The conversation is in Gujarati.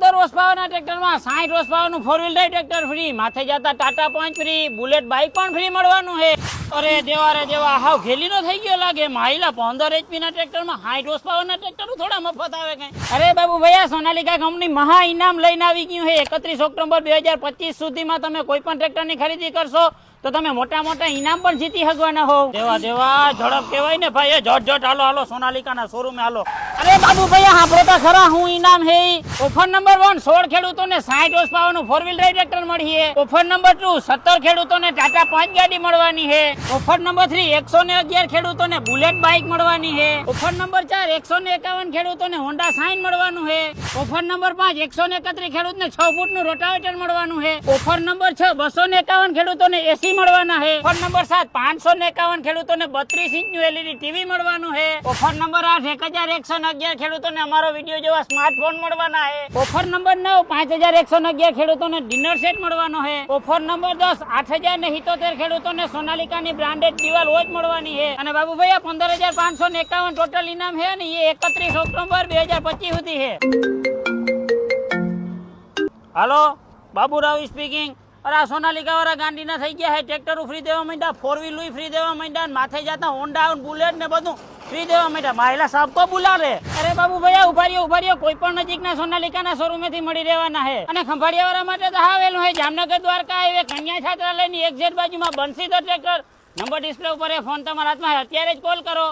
15 હોર્સ પાવરના ટ્રેક્ટરમાં 60 હોર્સ પાવરનું 4 વ્હીલ ડ્રાઈવ ટ્રેક્ટર ફ્રી, માથે જતા ટાટા પંચ ફ્રી, બુલેટ બાઇક પણ ફ્રી મળવાનું છે. અરે દેવા હાવ ઘેલીનો થઈ ગયો લાગે. માહિલા 15 HP ના ટ્રેક્ટરમાં 60 હોર્સ પાવરના ટ્રેક્ટર થોડા મફત આવે કઈ. અરે બાબુ ભૈયા, સોનાલિકા કંપની મહા ઇનામ લઈને આવી ગયું છે. 31 ઓક્ટોબર 2025 સુધીમાં તમે કોઈ પણ ટ્રેક્ટરની ખરીદી કરશો તો તમે મોટા મોટા ઇનામ પણ જીતી શકવાના હો. દેવા ઝડપ કહેવાય ને ભાઈ, ઝટ હાલો સોનાલિકાના શોરૂમે હાલો. અરે બાબુ ભૈયા, સાંભળો તો ખરા હું ઇનામ હે. ઓફર નંબર 1, 16 ખેડૂતોને 60 હોર્સ પાવરનું 4 વ્હીલ ડ્રાઈવ ટ્રેક્ટર મળી છે. ઓફર નંબર 2, 17 ખેડૂતોને ટાટા 5 ગાડી મળવાની છે. ઓફર નંબર 3, 111 ખેડૂતોને બુલેટ બાઇક મળવાની છે. ઓફર નંબર 4, 151 ખેડૂતોને હોન્ડા સાઇન મળવાનું છે. ઓફર નંબર 5, 131 ખેડૂતને 6 ફૂટનું રોટાવેટર મળવાનું છે. ઓફર નંબર 6, 251 ખેડૂતોને એસી મળવાના છે. ઓફર નંબર 7, 551 ખેડૂતોને 32 ઇંચનું LED ટીવી મળવાનું છે. ઓફર નંબર 8, 1111 ખેડૂતોને અમારો વિડીયો જેવા સ્માર્ટફોન મળવાના છે. ઓફર નંબર 9, 5111 ખેડૂતોને ડિનર સેટ મળવાનો છે. ઓફર નંબર 10, 8077 ખેડૂતોને સોનાલિકાની બ્રાન્ડેડ દિવાલ વોચ મળવાની છે. અને બાબુ ભૈયા 15551 ટોટલ ઇનામ છે ને એ 31 ઓક્ટોબર 2025 સુધી છે. હાલો, બાબુરાવ સ્પીકિંગ. અરે આ સોનાલિકા વાળા ગાંડી ના થઈ ગયા છે. ટ્રેક્ટરો ફ્રી દેવા માંડ્યા, 4 વ્હીલ ફ્રી દેવા માંડ્યા, માથે જતા હોન્ડા બુલેટ ને બધું ફ્રી દેવા માંડ્યા. માહિલા સાહેબ તો બોલાવે. અરે બાબુ ભૈયા, ઉભા રહ્યો. કોઈ પણ નજીકના સોનાલિકાના શોરૂમેથી મળી રહેવાના છે. અને ખંભાળિયા વાળા માટે તો આવેલું છે જામનગર દ્વારકા હાઈવે કન્યા છાત્રાલયની એક્ઝેક્ટ બાજુમાં બંસી ધ ટ્રેક્ટર. નંબર ડિસ્પ્લે ઉપર ફોન તમારા હાથમાં, અત્યારે જ કોલ કરો.